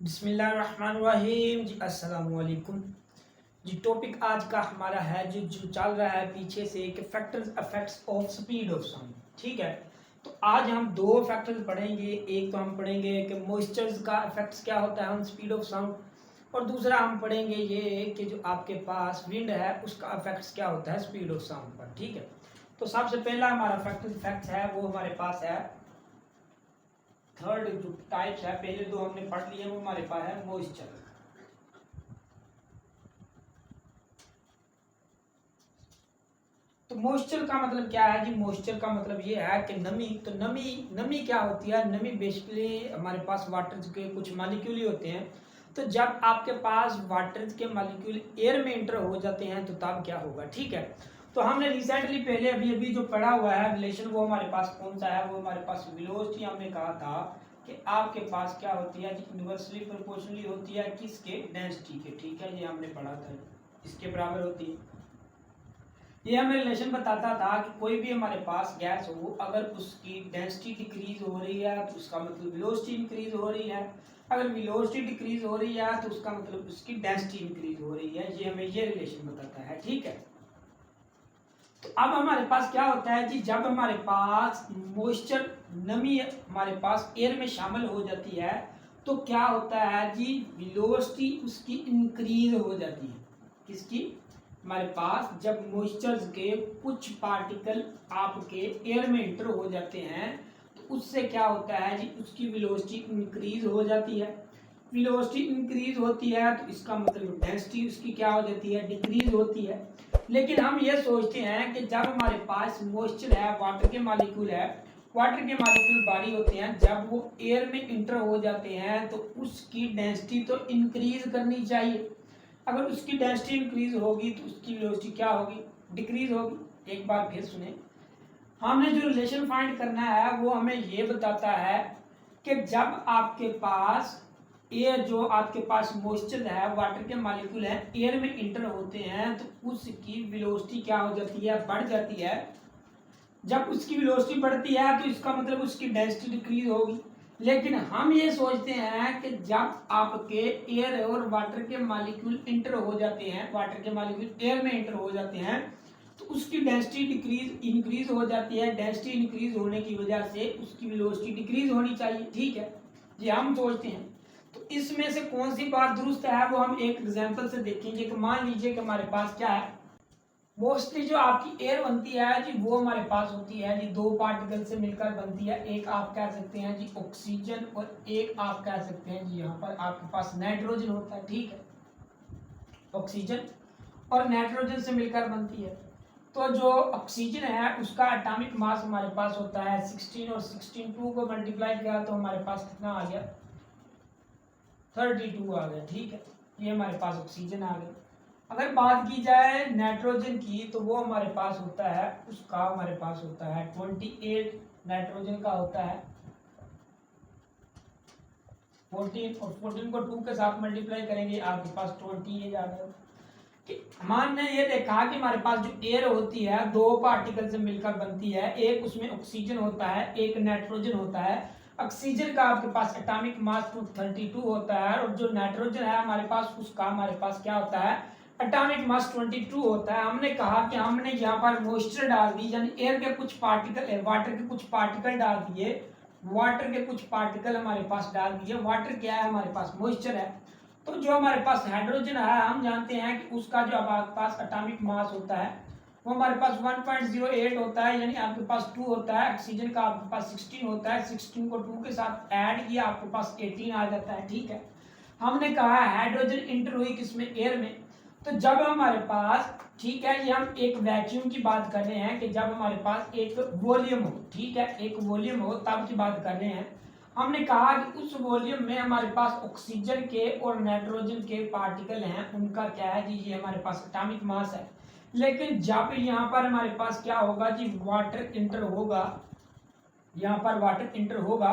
बिस्मिल्लाहिर्रहमानिर्रहीम जी, अस्सलाम वालेकुम जी। टॉपिक आज का हमारा है जो चल रहा है पीछे से कि factors effects of speed of sound. ठीक है, तो आज हम दो फैक्टर्स पढ़ेंगे। एक तो हम पढ़ेंगे कि मॉइस्चर्स का इफेक्ट्स क्या होता है ऑन स्पीड ऑफ साउंड, और दूसरा हम पढ़ेंगे ये कि जो आपके पास विंड है उसका इफेक्ट्स क्या होता है स्पीड ऑफ साउंड पर। ठीक है, तो सबसे पहला हमारा फैक्टर इफेक्ट है वो हमारे पास है थर्ड। जो टाइप्स है पहले दो हमने पढ़ लिए वो हमारे पास है मॉइस्चर। तो मॉइस्चर का मतलब क्या है जी? मॉइस्चर का मतलब ये है कि नमी। तो नमी नमी क्या होती है? नमी बेसिकली हमारे पास वाटर के कुछ मालिक्यूल ही होते हैं। तो जब आपके पास वाटर के मालिक्यूल एयर में इंटर हो जाते हैं तो तब क्या होगा? ठीक है, तो हमने रिसेंटली पहले अभी अभी जो पढ़ा हुआ है रिलेशन वो हमारे पास कौन सा है? वो हमारे पास वेलोसिटी। हमने कहा था कि आपके पास क्या होती है जी? इनवर्सली प्रोपोर्शनली होती है किसके? डेंसिटी के। ठीक है, ये हमने पढ़ा था, इसके बराबर होती है। ये हमें रिलेशन बताता था कि कोई भी हमारे पास गैस हो, अगर उसकी डेंसिटी डिक्रीज हो रही है तो उसका मतलब वेलोसिटी इंक्रीज हो रही है। अगर वेलोसिटी डिक्रीज हो रही है तो उसका मतलब उसकी डेंसिटी इंक्रीज हो रही है। ये हमें ये रिलेशन बताता है। ठीक है, तो अब हमारे पास क्या होता है जी? जब हमारे पास मॉइस्चर नमी हमारे पास एयर में शामिल हो जाती है तो क्या होता है जी? वेलोसिटी उसकी इंक्रीज हो जाती है। किसकी? हमारे पास जब मॉइस्चर के कुछ पार्टिकल आपके एयर में इंटर हो जाते हैं तो उससे क्या होता है जी? उसकी वेलोसिटी इंक्रीज हो जाती है। वेलोसिटी इंक्रीज होती है तो इसका मतलब डेंसिटी उसकी क्या हो जाती है? डिक्रीज होती है। लेकिन हम ये सोचते हैं कि जब हमारे पास मॉइस्चर है, वाटर के मॉलिक्यूल है, वाटर के मॉलिक्यूल भारी होते हैं, जब वो एयर में इंटर हो जाते हैं तो उसकी डेंसिटी तो इंक्रीज करनी चाहिए। अगर उसकी डेंसिटी इंक्रीज होगी तो उसकी वेलोसिटी क्या होगी? डिक्रीज होगी। एक बार फिर सुने, हमने जो रिलेशन फाइंड करना है वो हमें ये बताता है कि जब आपके पास एयर, जो आपके पास मॉइस्चर है, वाटर के मॉलिक्यूल है, एयर में इंटर होते हैं तो उसकी वेलोसिटी क्या हो जाती है? बढ़ जाती है। जब उसकी वेलोसिटी बढ़ती है तो इसका मतलब उसकी डेंसिटी डिक्रीज होगी। लेकिन हम ये सोचते हैं कि जब आपके एयर और वाटर के मॉलिक्यूल इंटर हो जाते हैं, वाटर के मॉलिक्यूल एयर में इंटर हो जाते हैं तो उसकी डेंसिटी डिक्रीज इंक्रीज हो जाती है। डेंसिटी इंक्रीज होने की वजह से उसकी वेलोसिटी डिक्रीज होनी चाहिए। ठीक है जी, हम सोचते हैं। तो इसमें से कौन सी बात दुरुस्त है वो हम एक एग्जांपल से देखेंगे कि मान लीजिए कि हमारे पास क्या है, मोस्टली जो आपकी एयर बनती है जी वो हमारे पास होती है जी दो पार्टिकल से मिलकर बनती है। एक आप कह सकते हैं जी ऑक्सीजन और एक आप कह सकते हैं जी यहाँ पर आपके पास नाइट्रोजन होता है। ठीक है, ऑक्सीजन और नाइट्रोजन से मिलकर बनती है। तो जो ऑक्सीजन है उसका एटॉमिक मास हमारे पास होता है 16, और 16 2 को मल्टीप्लाई किया तो हमारे पास कितना आ गया? 32 आ गया। ठीक है, ये हमारे पास ऑक्सीजन आ गया। अगर बात की जाए नाइट्रोजन की तो वो हमारे पास होता है, उसका हमारे पास होता है 28। नाइट्रोजन का होता है 14, और 14 को 2 के साथ मल्टीप्लाई करेंगे आपके पास 20 ये जाएगा। कि हमने ये देखा कि हमारे पास जो एयर होती है दो पार्टिकल से मिलकर बनती है। एक उसमें ऑक्सीजन होता है, एक नाइट्रोजन होता है। ऑक्सीजन का आपके पास एटॉमिक मास 232 होता है, और जो नाइट्रोजन है हमारे पास उसका हमारे पास क्या होता है? एटॉमिक मास 22 होता है। हमने कहा कि हमने यहाँ पर मॉइस्चर डाल दी, यानी एयर के कुछ पार्टिकल, वाटर के कुछ पार्टिकल डाल दिए, वाटर के कुछ पार्टिकल हमारे पास डाल दिए। वाटर क्या है? हमारे पास मॉइस्चर है। तो जो हमारे पास हाइड्रोजन है हम जानते हैं कि उसका जो हमारे पास एटॉमिक मास होता है वो हमारे पास 1.08 होता है, यानी आपके पास 2 होता है। ऑक्सीजन का आपके पास 16 होता है, 16 को 2 के साथ ऐड किया आपके पास 18 आ जाता है। ठीक है, हमने कहा हाइड्रोजन इंटर हुई किसमें? एयर में। तो जब हमारे पास, ठीक है, ये हम एक वैक्यूम की बात कर रहे हैं कि जब हमारे पास एक वॉल्यूम हो, ठीक है, एक वॉल्यूम हो तब की बात कर रहे हैं। हमने कहा कि उस वॉल्यूम में हमारे पास ऑक्सीजन के और नाइट्रोजन के पार्टिकल हैं, उनका क्या है जी? ये हमारे पास एटॉमिक मास है। लेकिन जब यहाँ पर हमारे पास क्या होगा जी? वाटर इंटर होगा, यहाँ पर वाटर इंटर होगा।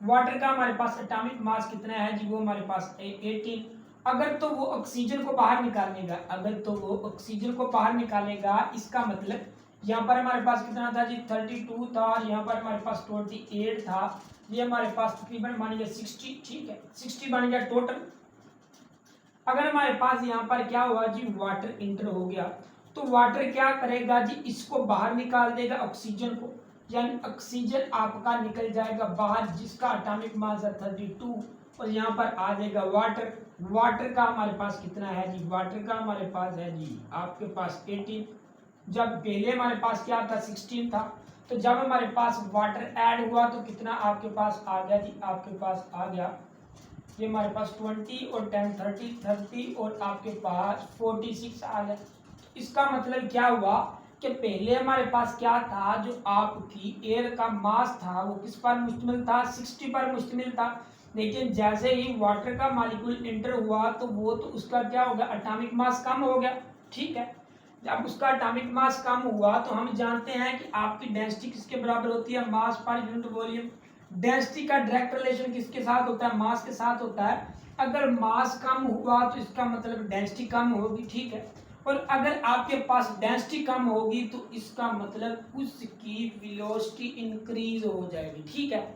वाटर का हमारे पास एटॉमिक मास कितना है जी? वो हमारे पास 18। अगर तो वो ऑक्सीजन को बाहर निकालेगा, अगर तो वो ऑक्सीजन को बाहर निकालेगा, इसका मतलब यहाँ पर हमारे पास कितना था जी? 32 था, यहाँ पर हमारे पास 28 था। ये हमारे पास तकरीबन मान लीजिए 60, ठीक है 60 बन गया टोटल। अगर हमारे पास यहाँ पर क्या हुआ जी, वाटर इंटर हो गया, तो वाटर क्या करेगा जी, इसको बाहर निकाल देगा ऑक्सीजन को, यानी ऑक्सीजन आपका निकल जाएगा बाहर, जिसका एटॉमिक मास है 32, और यहाँ पर आ जाएगा वाटर। वाटर का हमारे पास कितना है जी, वाटर का हमारे पास है जी आपके पास 18। जब पहले हमारे पास क्या था 16 था, तो जब हमारे पास वाटर ऐड हुआ तो कितना आपके पास आ गया जी, आपके पास आ गया ये हमारे पास 20 और 10 30 और आपके पास 46 आ गया। इसका मतलब क्या हुआ कि पहले हमारे पास क्या था, जो आपकी एयर का मास था वो किस पर मुश्तमिल था, 60 पर मुश्तमिल था। लेकिन जैसे ही वाटर का मॉलिक्यूल इंटर हुआ तो वो तो उसका क्या हो गया, एटॉमिक मास कम हो गया, ठीक है। जब उसका एटॉमिक मास कम हुआ तो हम जानते हैं कि आपकी डेंसिटी किसके बराबर होती है, मास पर यूनिट वॉल्यूम। डेंसिटी का डायरेक्ट रिलेशन किसके साथ होता है, मास के साथ होता है। अगर मास कम हुआ तो इसका मतलब डेंसिटी कम होगी, ठीक है। और अगर आपके पास डेंसिटी कम होगी तो इसका मतलब उसकी वेलोसिटी इंक्रीज हो जाएगी, ठीक है।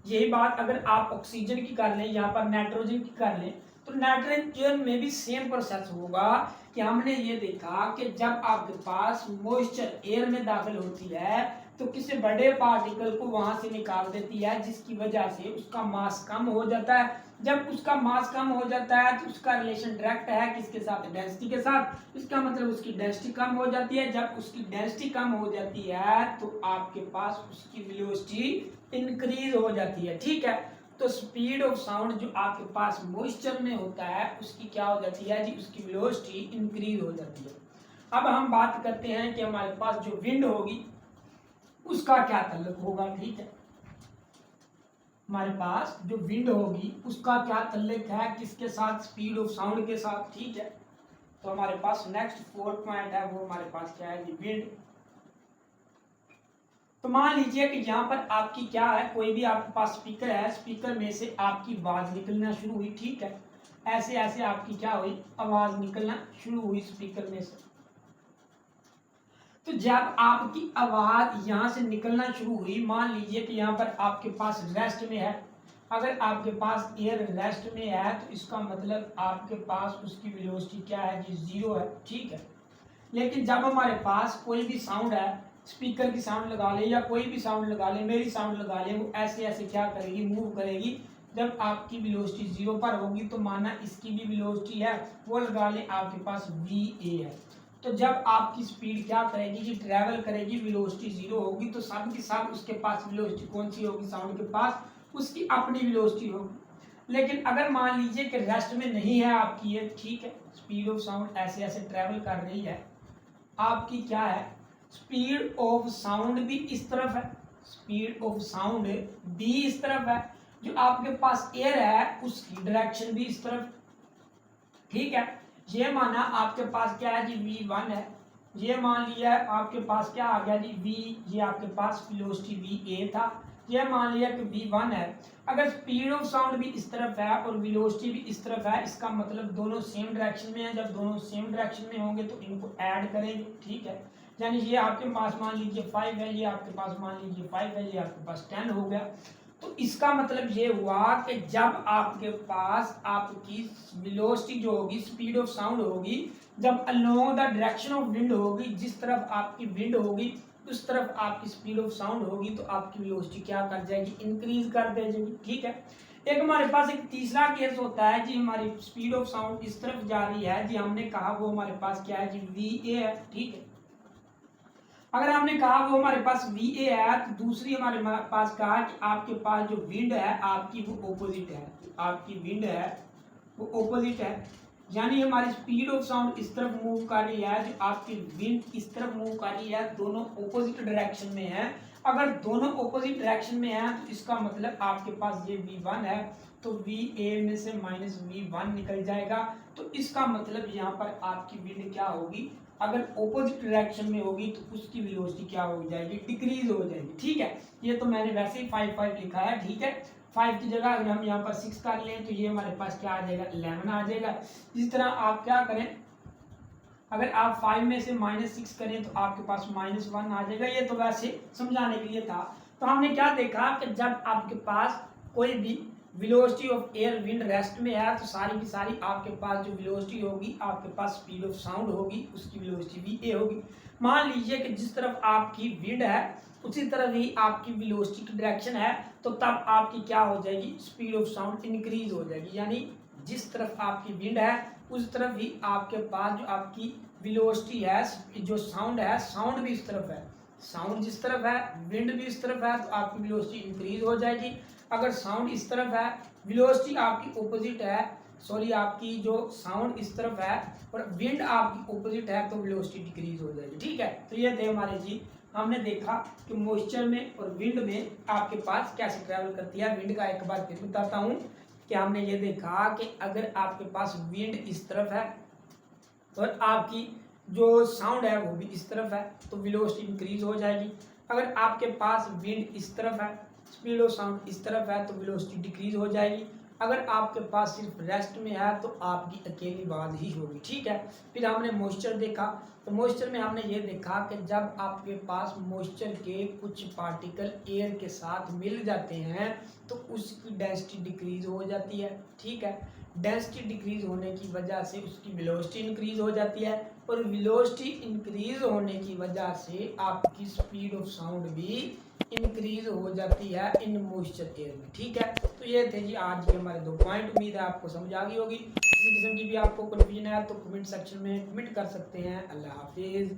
यही बात अगर आप ऑक्सीजन की कर लें, यहाँ पर नाइट्रोजन की कर लें, तो नाइट्रोजन में भी सेम प्रोसेस होगा कि हमने ये देखा कि जब आपके पास मॉइस्चर एयर में दाखिल होती है तो किसी बड़े पार्टिकल को वहां से निकाल देती है, जिसकी वजह से उसका मास कम हो जाता है। जब उसका मास कम हो जाता है तो उसका रिलेशन डायरेक्ट है किसके साथ, डेंसिटी के साथ। इसका मतलब उसकी डेंसिटी कम हो जाती है। जब उसकी डेंसिटी कम हो जाती है तो आपके पास उसकी वेलोसिटी इंक्रीज हो जाती है, ठीक है। तो स्पीड ऑफ साउंड जो आपके पास मॉइस्चर में होता है उसकी क्या हो जाती है जी, उसकी वेलोसिटी इंक्रीज हो जाती है। अब हम बात करते हैं कि हमारे पास जो विंड होगी उसका क्या ताल्लुक होगा, ठीक है। हमारे पास जो विंड होगी उसका क्या ताल्लुक है, किसके साथ, स्पीड ऑफ साउंड के साथ, ठीक है। तो हमारे पास नेक्स्ट 4 पॉइंट है वो हमारे पास क्या है जी, विंड। तो मान लीजिए कि यहाँ पर आपकी क्या है, कोई भी आपके पास स्पीकर है, स्पीकर में से आपकी आवाज निकलना शुरू हुई, ठीक है। ऐसे ऐसे आपकी क्या हुई, आवाज निकलना शुरू हुई स्पीकर में से। तो जब आपकी आवाज यहाँ से निकलना शुरू हुई, मान लीजिए कि यहाँ पर आपके पास रेस्ट में है। अगर आपके पास एयर रेस्ट में है तो इसका मतलब आपके पास उसकी वेलोसिटी क्या है जी, 0 है, ठीक है। लेकिन जब हमारे पास कोई भी साउंड है, स्पीकर की साउंड लगा ले या कोई भी साउंड लगा ले, मेरी साउंड लगा ले, वो ऐसे ऐसे क्या करेगी, मूव करेगी। जब आपकी वेलोसिटी 0 पर होगी तो माना इसकी भी वेलोसिटी है, वो लगा ले आपके पास va है। तो जब आपकी स्पीड क्या करेगी कि ट्रैवल करेगी, वेलोसिटी 0 होगी, तो सब के साथ उसके पास वेलोसिटी कौन सी होगी, साउंड के पास उसकी अपनी वेलोसिटी होगी। लेकिन अगर मान लीजिए कि रेस्ट में नहीं है आपकी ये, ठीक है, स्पीड ऑफ साउंड ऐसे ऐसे ट्रैवल कर रही है, आपकी क्या है, स्पीड ऑफ साउंड भी इस तरफ है, स्पीड ऑफ साउंड भी इस तरफ है। जो आपके पास एयर है उसकी डायरेक्शन भी इस तरफ, ठीक है। ये माना आपके पास क्या है जी, v1 है। ये मान लिया आपके पास क्या आ गया जी, v, ये आपके पास वेलोसिटी va था। ये मान लिया कि v1 है। अगर स्पीड ऑफ साउंड भी इस तरफ है और वेलोसिटी भी इस तरफ है, इसका मतलब दोनों सेम डायरेक्शन में है। जब दोनों सेम डायरेक्शन में होंगे तो इनको ऐड करेंगे, ठीक है। यानी ये आपके पास मान लीजिए 5 है, ये आपके पास मान लीजिए 5 है, ये आपके पास 10 हो गया। तो इसका मतलब ये हुआ कि जब आपके पास आपकी वेलोसिटी जो होगी, स्पीड ऑफ साउंड होगी, जब along the direction of wind होगी, जिस तरफ आपकी विंड होगी उस तरफ आपकी स्पीड ऑफ साउंड होगी, तो आपकी वेलोसिटी क्या कर जाएगी, इंक्रीज कर दे जाएगी, ठीक है। एक हमारे पास एक तीसरा केस होता है जी, हमारी स्पीड ऑफ साउंड इस तरफ जा रही है जी, हमने कहा वो हमारे पास क्या है जी, va है, ठीक है। अगर हमने कहा वो हमारे पास va है, तो दूसरी हमारे पास कहा कि आपके पास जो विंड है आपकी वो ऑपोजिट है, आपकी विंड है वो ऑपोजिट है। यानी हमारी स्पीड ऑफ साउंड इस तरफ मूव कर रही है, जो आपकी विंड इस तरफ मूव कर रही है, दोनों ऑपोजिट डायरेक्शन में है। अगर दोनों ऑपोजिट डायरेक्शन में है तो इसका मतलब आपके पास ये v1 है, तो va में से माइनस v1 निकल जाएगा। तो इसका मतलब यहाँ पर आपकी विंड क्या होगी, अगर ऑपोजिट डायरेक्शन में होगी तो उसकी वेलोसिटी क्या हो जाएगी, डिक्रीज हो जाएगी, ठीक है। ये तो मैंने वैसे ही 5 लिखा है, ठीक है। 5 की जगह अगर हम यहाँ पर 6 कर लें तो ये हमारे पास क्या आ जाएगा, 11 आ जाएगा। इस तरह आप क्या करें, अगर आप 5 में से -6 करें तो आपके पास -1 आ जाएगा। ये तो वैसे समझाने के लिए था। तो हमने क्या देखा कि जब आपके पास कोई भी velocity of air wind rest में है तो सारी की सारी आपके पास जो वेलोसिटी होगी, आपके पास स्पीड ऑफ साउंड होगी, उसकी वेलोसिटी भी ए होगी। मान लीजिए कि जिस तरफ आपकी विंड है उसी तरफ ही आपकी वेलोसिटी की डायरेक्शन है, तो तब आपकी क्या हो जाएगी, स्पीड ऑफ साउंड इंक्रीज हो जाएगी। यानी जिस तरफ आपकी विंड है उस तरफ ही आपके पास जो आपकी वेलोसिटी है, जो साउंड है, साउंड भी इस तरफ है। साउंड जिस तरफ है, विंड भी इस तरफ है, तो आपकी वेलोसिटी इंक्रीज हो जाएगी। अगर साउंड इस तरफ है, वेलोसिटी आपकी ऑपोजिट है, सॉरी आपकी जो साउंड इस तरफ है और विंड आपकी ऑपोजिट है, तो वेलोसिटी डिक्रीज हो जाएगी। ठीक है, तो ये थे हमारे जी, हमने देखा कि मॉइस्चर में और विंड में आपके पास कैसे ट्रैवल करती है। विंड का एक बार फिर बताता हूँ कि हमने ये देखा कि अगर आपके पास विंड इस तरफ है और आपकी जो साउंड है वो भी इस तरफ है, तो वेलोसिटी इंक्रीज हो जाएगी। अगर आपके पास विंड इस तरफ है, स्पीड ऑफ साउंड इस तरफ है, तो वेलोसिटी डिक्रीज हो जाएगी। अगर आपके पास सिर्फ रेस्ट में है तो आपकी अकेली आवाज ही होगी। ठीक है, फिर हमने मॉइस्चर देखा, तो मॉइस्चर में हमने ये देखा कि जब आपके पास मॉइस्चर के कुछ पार्टिकल एयर के साथ मिल जाते हैं तो उसकी डेंसिटी डिक्रीज हो जाती है। ठीक है, डेंसिटी डिक्रीज होने की वजह से उसकी वेलोसिटी इंक्रीज हो जाती है और वेलोसिटी इंक्रीज होने की वजह से आपकी स्पीड ऑफ साउंड भी इंक्रीज हो जाती है इन मॉइस्चर एयर में। ठीक है, तो ये थे जी आज के हमारे 2 पॉइंट। उम्मीद है आपको समझ आ गई होगी। किसी किस्म की भी आपको कन्फ्यूजन है तो कमेंट सेक्शन में कमेंट कर सकते हैं। अल्लाह हाफिज।